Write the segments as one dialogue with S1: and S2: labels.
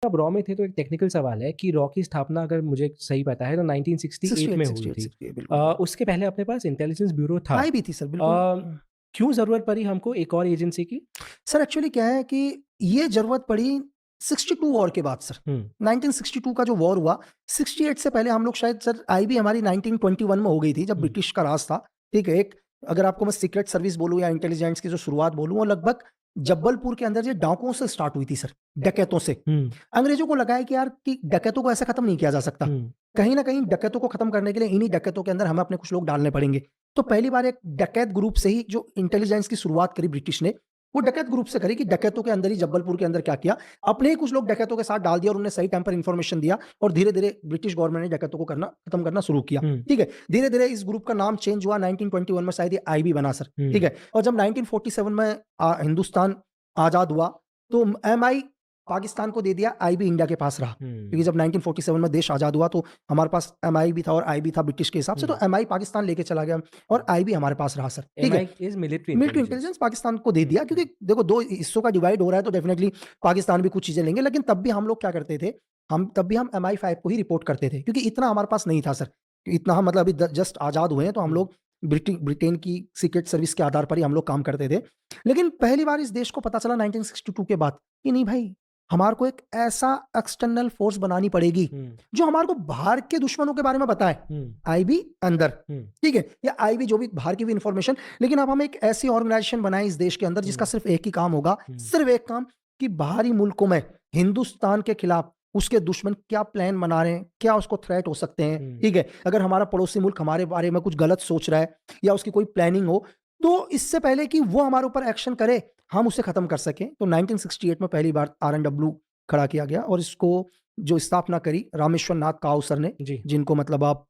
S1: आप रॉ में थे तो एक टेक्निकल सवाल है कि रॉ की स्थापना अगर मुझे सही पता है तो 1968 में हुई थी।
S2: 68 बिल्कुल।
S1: उसके पहले अपने पास इंटेलिजेंस ब्यूरो था।
S2: आई भी थी सर बिल्कुल।
S1: क्यों ज़रूरत पड़ी हमको एक और एजेंसी की?
S2: सर एक्चुअली क्या है कि ये ज़रूरत पड़ी 62 वॉर के बाद सर।
S1: हुँ,
S2: 1962 का जो वॉर हुआ, 68 से पहले हम लोग शायद सर आईबी हमारी 1921 में हो गई थी जब
S1: हुँ,
S2: ब्रिटिश का राज था, ठीक है? एक अगर आपको मैं सीक्रेट सर्विस बोलूँ या इंटेलिजेंस की जो शुरुआत बोलूँ, वो लगभग जब्बलपुर के अंदर ये डाकुओं से स्टार्ट हुई थी सर, डकैतों से।
S1: हुँ,
S2: अंग्रेज़ों को लगा है कि यार कि डकैतों को ऐसे खत्म नहीं किया जा सकता।
S1: हुँ,
S2: कहीं न कहीं डकैतों को खत्म करने के लिए इन्हीं डकैतों के अंदर हमें अपने कुछ लोग डालने पड़ेंगे। तो पहली बार एक डकैत ग्रुप से ही जो इंटेलिजेंस की शुरुआत करी ब्रिटिश ने, वो डकैत ग्रुप से करी कि डकैतों के अंदर ही जब्बलपुर के अंदर क्या किया, अपने ही कुछ लोग डकैतों के साथ डाल दिया और उन्हें सही टाइम पर इन्फॉर्मेशन दिया और धीरे-धीरे ब्रिटिश गवर्नमेंट ने डकैतों को खत्म करना शुरू किया।
S1: हुँ,
S2: ठीक है? धीरे-धीरे इस ग्रुप का नाम चेंज हुआ 1921 में शायद ये आईबी बना सर, ठीक
S1: हुँ,
S2: है? और जब 1947 में हिंदुस्तान आज़ाद हुआ, तो एमआई पाकिस्तान को दे दिया, आईबी इंडिया के पास रहा। क्योंकि
S1: हुँ,
S2: जब 1947 में देश आज़ाद हुआ तो हमारे पास एमआई भी था और आईबी था ब्रिटिश के हिसाब से, तो
S1: हुँ।
S2: एमआई पाकिस्तान लेके चला गया और आईबी हमारे पास रहा सर, ठीक है?
S1: MI is military
S2: military
S1: intelligence.
S2: Intelligence Pakistan को दे
S1: हुँ,
S2: दिया क्योंकि देखो 2 हिस्सों का डिवाइड हो रहा है तो डेफिनिटली पाकिस्तान भी कुछ चीज़ें लेंगे, लेकिन तब भी हम लोग क्या करते थे, हम तब भी हम MI5 को ही रिपोर्ट करते थे क्योंकि इतना हमारे पास नहीं था सर। इतना हम मतलब अभी जस्ट आज़ाद हुए हैं तो हम
S1: हुँ,
S2: लोग ब्रिटेन की सीक्रेट सर्विस के आधार पर ही हम लोग काम करते थे। लेकिन पहली बार इस देश को पता चला 1962 के बाद कि नहीं भाई, हमारे को एक ऐसा एक्सटर्नल फोर्स बनानी पड़ेगी,
S1: हुँ,
S2: जो हमारे को बाहर के दुश्मनों के बारे में बताए।
S1: हुँ,
S2: आईबी अंदर,
S1: हुँ,
S2: ठीक है? या आईबी जो भी बाहर की भी इन्फॉर्मेशन, लेकिन अब हम एक ऐसी ऑर्गेनाइजेशन बनाएँ इस देश के अंदर जिसका
S1: हुँ,
S2: सिर्फ़ एक ही काम होगा,
S1: हुँ,
S2: सिर्फ़ एक काम कि बाहरी मुल्कों में हिंदुस्तान के खिलाफ उसके दुश्मन क्या प्लान बना रहे हैं, क्या उसको थ्रेट हो सकते हैं,
S1: हुँ,
S2: ठीक है? अगर हमारा पड़ोसी मुल्क हमारे बारे में कुछ गलत सोच रहा है या उसकी कोई प्लानिंग हो, तो इससे पहले कि वो हमारे ऊपर एक्शन करे, हम उसे खत्म कर सकें। तो 1968 में पहली बार आरएनडब्ल्यू खड़ा किया गया और इसको जो स्थापना करी रामेश्वर नाथ काउ सर ने,
S1: जी,
S2: जिनको मतलब आप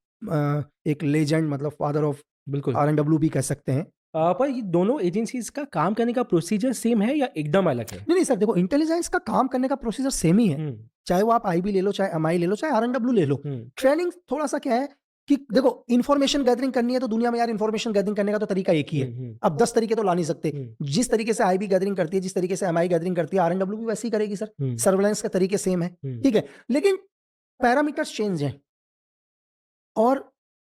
S2: एक लेजेंड मतलब फादर ऑफ
S1: बिल्कुल।
S2: आरएनडब्ल्यू भी कह सकते हैं।
S1: पर ये दोनों एजेंसीज़ का काम करने का प्रोसीजर सेम है या एकदम अलग है?
S2: नहीं, नहीं सर देखो इंटेलिजेंस का काम करने का प्रोसीजर सेम ही है।
S1: हुँ,
S2: चाहे वो आप आईबी ले लो, चाहे एमआई ले लो, चाहे आरएनडब्ल्यू ले लो।
S1: हुँ,
S2: ट्रेनिंग थोड़ा-सा क्या है कि देखो इन्फॉर्मेशन गैदरिंग करनी है तो दुनिया में यार इन्फॉर्मेशन गैदरिंग करने का तो तरीका एक ही
S1: हुँ,
S2: है।
S1: हुँ,
S2: अब 10 तरीके तो ला नहीं सकते।
S1: हुँ,
S2: जिस तरीके से आईबी गैदरिंग करती है, जिस तरीके से एमआई गैदरिंग करती है, आरएनडब्ल्यू भी वैसे ही करेगी सर।
S1: हुँ,
S2: सर्विलेंस के तरीके सेम है,
S1: हुँ,
S2: ठीक है? लेकिन पैरामीटर्स चेंज हैं और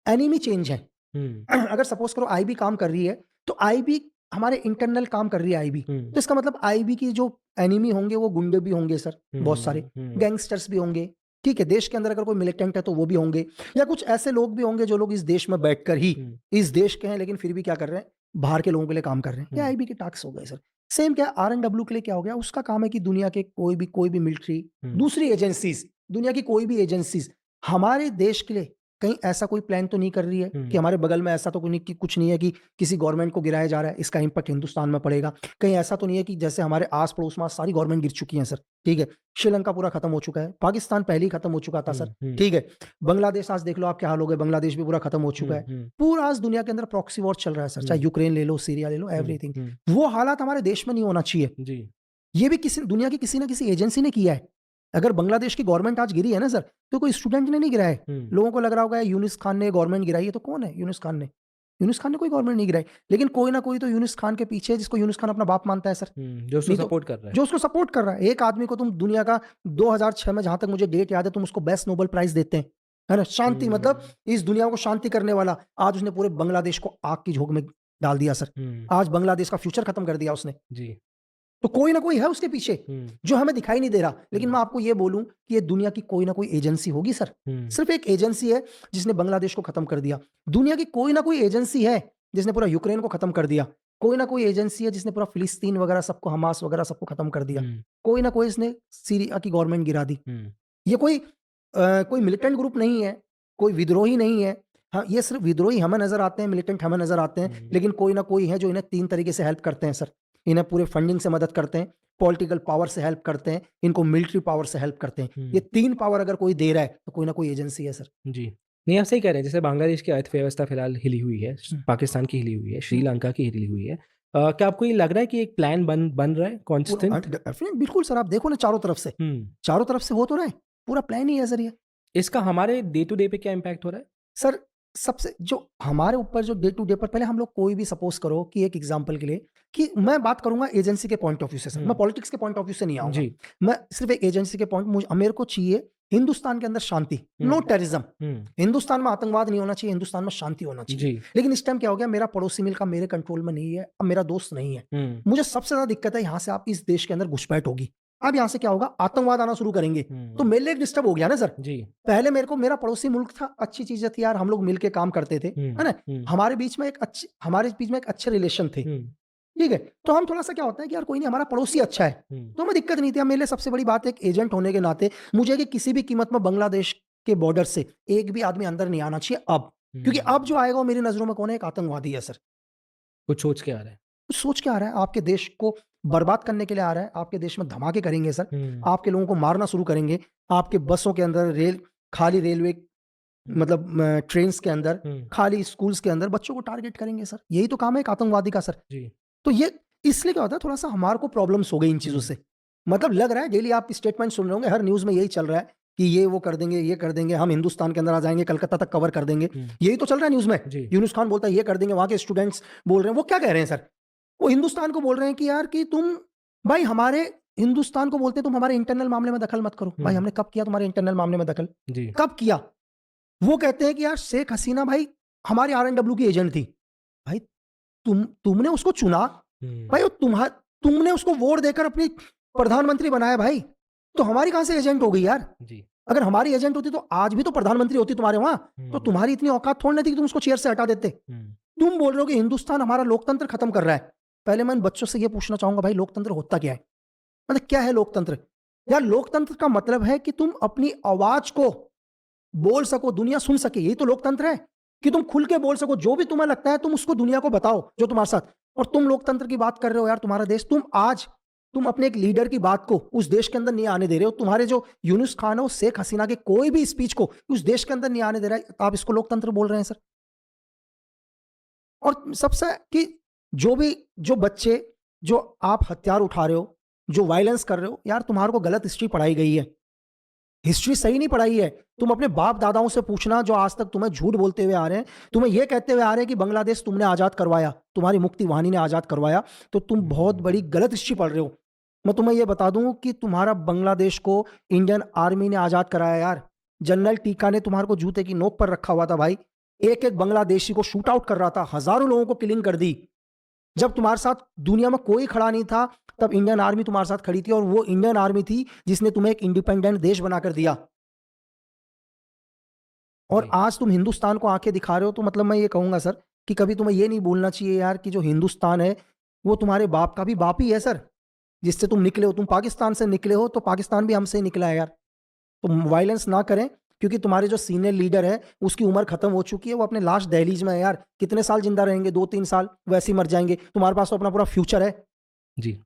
S2: एनिमी चेंज है।
S1: हुँ,
S2: अगर सपोज़ करो आईबी काम कर रही है, तो आईबी हमारे इंटरनल काम कर रही है आईबी।
S1: हुँ,
S2: तो इसका मतलब आईबी की जो एनिमी होंगे वो गुंडे भी होंगे सर, बहुत सारे,
S1: हुँ, हुँ,
S2: गैंगस्टर्स भी होंगे, ठीक है? देश के अंदर अगर कोई मिलिटेंट है तो वो भी होंगे या कुछ ऐसे लोग भी होंगे जो लोग इस देश में बैठकर ही
S1: हुँ,
S2: इस देश के हैं लेकिन फिर भी क्या कर रहे हैं, बाहर के लोगों के लिए काम कर रहे हैं। ये
S1: हुँ,
S2: आईबी के टास्क हो गए सर। सेम क्या आरएनडब्ल्यू के लिए क्या हो गया, उसका काम है कि दुनिया के कोई भी मिलिट्री,
S1: हुँ,
S2: दूसरी एजेंसीज़, दुनिया की कोई भी एजेंसीज़ हमारे देश के लिए कहीं ऐसा कोई प्लान तो नहीं कर रही है कि
S1: हुँ,
S2: हमारे बगल में ऐसा तो कोई नहीं कि कुछ नहीं है कि किसी गवर्नमेंट को गिराया जा रहा है, इसका इम्पैक्ट हिंदुस्तान में पड़ेगा। कहीं ऐसा तो नहीं है कि जैसे हमारे आस-पड़ोस में सारी गवर्नमेंट गिर चुकी हैं सर, ठीक है? श्रीलंका पूरा खत्म हो चुका है, पाकिस्तान पहले ही खत्म हो चुका था सर,
S1: हुँ, हुँ,
S2: ठीक है? बांग्लादेश आज देख लो आप क्या हाल हो गए, बांग्लादेश भी पूरा खत्म हो चुका
S1: हुँ,
S2: है।
S1: हुँ,
S2: पूरा आज दुनिया के अंदर प्रॉक्सी वॉर चल रहा है सर, चाहे
S1: हुँ,
S2: यूक्रेन ले लो, सीरिया ले लो,
S1: हुँ,
S2: एवरीथिंग।
S1: हुँ,
S2: वो हालात हमारे देश में नहीं होना चाहिए।
S1: जी,
S2: ये भी किसी दुनिया की किसी न किसी एजेंसी ने किया है। अगर बांग्लादेश की गवर्नमेंट आज गिरी है ना सर, तो कोई स्टूडेंट ने नहीं गिराया है।
S1: हुँ,
S2: लोगों को लग रहा होगा यूनुस खान ने गवर्नमेंट गिराई है, तो कौन है यूनुस खान ने? यूनुस खान ने कोई गवर्नमेंट नहीं गिराई। लेकिन कोई ना कोई तो यूनुस खान के पीछे है जिसको यूनुस खान अपना बाप मानता है सर।
S1: जो उसको
S2: नहीं तो
S1: सपोर्ट कर रहा है।
S2: जो उसको सपोर्ट कर रहा है। एक आदमी को तुम दुनिया का 2006 में जहाँ तक मुझे डेट याद है तुम उसको बेस्ट नोबेल प्राइज़ देते हैं। है ना? शांति मतलब
S1: हुँ,
S2: इस दुनिया को शांति करने वाला। आज उसने पूरे बांग्लादेश को आग की झोंक में डाल दिया सर।
S1: हुँ,
S2: आज बांग्लादेश का फ्यूचर खत्म कर दिया उसने।
S1: जी,
S2: तो कोई ना कोई है उसके पीछे,
S1: हुँ,
S2: जो हमें दिखाई नहीं दे रहा। लेकिन
S1: हुँ,
S2: मैं आपको ये बोलूँ कि ये दुनिया की कोई ना कोई एजेंसी होगी सर।
S1: हुँ,
S2: सिर्फ़ एक एजेंसी है जिसने बांग्लादेश को खत्म कर दिया। दुनिया की कोई ना कोई एजेंसी है जिसने पूरा यूक्रेन को खत्म कर दिया। कोई ना कोई एजेंसी है जिसने पूरा फ़िलिस्तीन वगैरह सबको हमास वगैरह सबको खत्म कर दिया।
S1: हुँ,
S2: कोई ना कोई इसने सीरिया की गवर्नमेंट गिरा दी।
S1: हुँ,
S2: ये कोई मिलिटेंट ग्रुप नहीं है, कोई विद्रोही नहीं है। हाँ, ये सिर्फ़ विद्रोही हमें नज़र आते हैं, मिलिटेंट हमें नज़र आते हैं,
S1: हुँ,
S2: लेकिन कोई ना कोई है जो इन्हें 3 तरीके से हेल्प करते हैं सर। इन्हें पूरे फंडिंग से मदद करते हैं, पॉलिटिकल पावर से हेल्प करते हैं, इनको मिलिट्री पावर से हेल्प करते हैं। ये
S1: हुँ,
S2: 3 पावर अगर कोई दे रहा है, तो कोई ना कोई एजेंसी है सर।
S1: जी। नहीं, आप सही कह रहे हैं, जैसे बांग्लादेश की अर्थव्यवस्था फिलहाल हिली हुई है,
S2: हुँ,
S1: पाकिस्तान की हिली हुई है,
S2: हुँ।
S1: श्रीलंका की हिली हुई है। क्या आपको ये लग रहा है कि एक प्लान बन रहा है
S2: पूरा
S1: कांस्टेंट?
S2: डेफ़िनेट बिल्कुल सर, आप देखो ना चारों तरफ से।
S1: हुँ,
S2: चारों तरफ से हो तो रहा है, पूरा प्लान ही है सर ये।
S1: इसका हमारे डे टू डे पे क्या इम्पैक्ट हो रहा है?
S2: सर सबसे जो हमारे ऊपर जो डे टू डे पर पहले हम लोग कोई भी सपोज करो कि एक एग्जांपल के लिए कि मैं बात करूंगा एजेंसी के पॉइंट ऑफ व्यू से सर, मैं पॉलिटिक्स के पॉइंट ऑफ व्यू से नहीं आऊंगा,
S1: जी।
S2: मैं सिर्फ एक एजेंसी के पॉइंट, मेरे को चाहिए हिंदुस्तान के अंदर शांति, नो टेररिज्म। हिंदुस्तान में आतंकवाद नहीं होना चाहिए, हिंदुस्तान में शांति होना चाहिए।
S1: जी।
S2: लेकिन इस टाइम क्या हो गया, मेरा पड़ोसी मुल्क का मेरे कंट्रोल में नहीं है, अब मेरा दोस्त नहीं है, मुझे सबसे ज्यादा दिक्कत है यहाँ से आप इस देश के अंदर घुसपैठ होगी, अब यहाँ से क्या होगा, आतंकवाद आना शुरू करेंगे, तो मेरे लिए डिस्टर्ब हो गया ना सर।
S1: जी।
S2: पहले मेरे को मेरा पड़ोसी मुल्क था, अच्छी चीजें थी यार, हम लोग मिलके काम करते थे, है ना, हमारे बीच में एक अच्छे रिलेशन थे, ठीक है, तो हम थोड़ा सा क्या होता है कि यार कोई नहीं, हमारा पड़ोसी अच्छा है, तो हमें दिक्कत नहीं थी। मेरे लिए सबसे बड़ी बात है, एक एजेंट होने के नाते मुझे कि किसी भी कीमत में बांग्लादेश के बॉर्डर से एक भी आदमी अंदर नहीं आना चाहिए अब, क्योंकि अब जो आएगा वो मेरी नजरों में कौन है, एक आतंकवादी है सर।
S1: कुछ सोच के आ रहा है।
S2: कुछ सोच के आ रहा है, आपके देश को बर्बाद करने के लिए आ रहा है, आपके देश में धमाके करेंगे सर, आपके लोगों को मारना शुरू करेंगे, आपके बसों के अंदर, खाली रेलवे मतलब ट्रेन्स के अंदर, खाली स्कूल्स के अंदर बच्चों को टारगेट करेंगे सर, यही तो काम है एक आतंकवादी का सर।
S1: जी।
S2: तो ये इसलिए क्या होता है, थोड़ा सा हमारे को प्रॉब्लम्स हो गई इन चीजों से, मतलब लग रहा है डेली आप स्टेटमेंट सुन रहे होंगे, हर न्यूज में यही चल रहा है कि ये वो कर देंगे, ये कर देंगे, हम हिंदुस्तान के अंदर आ जाएंगे, कलकत्ता तक कवर कर देंगे, यही तो चल रहा है न्यूज में। यूनुस खान बोलता है ये कर देंगे, वहां के स्टूडेंट्स बोल रहे हैं, वो क्या कह रहे हैं सर, वो हिंदुस्तान को बोल रहे हैं कि यार कि तुम भाई हमारे हिंदुस्तान को बोलते हैं तुम हमारे इंटरनल मामले में दखल मत करो। भाई हमने कब किया तुम्हारे इंटरनल मामले में दखल, कब किया? वो कहते हैं कि यार शेख हसीना भाई हमारी आरएनडब्ल्यू की एजेंट थी, भाई तुमने उसको चुना, भाई तुमने उसको वोट देकर अपनी प्रधानमंत्री बनाया, भाई तो हमारी कहां से एजेंट हो गई यार? अगर हमारी एजेंट होती तो आज भी तो प्रधानमंत्री होती तुम्हारे वहां, तो तुम्हारी इतनी औकात थोड़ी नहीं थी कि तुम उसको चेयर से हटा देते। तुम बोल रहे हो कि हिंदुस्तान हमारा लोकतंत्र खत्म कर रहा है। पहले मैं इन बच्चों से ये पूछना चाहूंगा, भाई लोकतंत्र होता क्या है, मतलब क्या है लोकतंत्र? यार लोकतंत्र का मतलब है कि तुम अपनी आवाज को बोल सको, दुनिया सुन सके, यही तो लोकतंत्र है, कि तुम खुल के बोल सको, जो भी तुम्हें लगता है तुम उसको दुनिया को बताओ जो तुम्हारे साथ। और तुम लोकतंत्र की बात कर रहे हो यार, तुम्हारा देश, तुम अपने एक लीडर की बात को उस देश के अंदर नहीं आने दे रहे हो, तुम्हारे जो यूनुस खान है वो शेख हसीना के कोई भी स्पीच को उस देश के अंदर नहीं आने दे रहा है, आप इसको लोकतंत्र बोल रहे हैं सर। और सबसे कि जो बच्चे जो आप हथियार उठा रहे हो, जो वायलेंस कर रहे हो, यार तुम्हारे को गलत हिस्ट्री पढ़ाई गई है, हिस्ट्री सही नहीं पढ़ाई है। तुम अपने बाप दादाओं से पूछना जो आज तक तुम्हें झूठ बोलते हुए आ रहे हैं, तुम्हें यह कहते हुए आ रहे हैं कि बांग्लादेश तुमने आजाद करवाया, तुम्हारी मुक्ति वाहिनी ने आजाद करवाया, तो तुम बहुत बड़ी गलत हिस्ट्री पढ़ रहे हो। मैं तुम्हें यह बता दूं कि तुम्हारा बांग्लादेश को इंडियन आर्मी ने आजाद कराया यार, जनरल टीका ने तुम्हारे को जूते की नोक पर रखा हुआ था भाई, एक एक बांग्लादेशी को शूट आउट कर रहा था, हजारों लोगों को किलिंग कर दी। जब तुम्हारे साथ दुनिया में कोई खड़ा नहीं था, तब इंडियन आर्मी तुम्हारे साथ खड़ी थी, और वो इंडियन आर्मी थी जिसने तुम्हें एक इंडिपेंडेंट देश बनाकर दिया। और आज तुम हिंदुस्तान को आंखें दिखा रहे हो, तो मतलब मैं ये कहूंगा सर कि कभी तुम्हें ये नहीं बोलना चाहिए यार कि जो हिंदुस्तान है वो तुम्हारे बाप का भी बाप ही है सर, जिससे तुम निकले हो, तुम पाकिस्तान से निकले हो, तो पाकिस्तान भी हमसे ही निकला है यार। तुम वायलेंस ना करें, क्योंकि तुम्हारे जो सीनियर लीडर है उसकी उम्र खत्म हो चुकी है, वो अपने लास्ट दहलीज में है यार, कितने साल जिंदा रहेंगे, 2-3 साल, वैसे ही मर जाएंगे, तुम्हारे पास तो अपना पूरा फ्यूचर है।
S1: जी।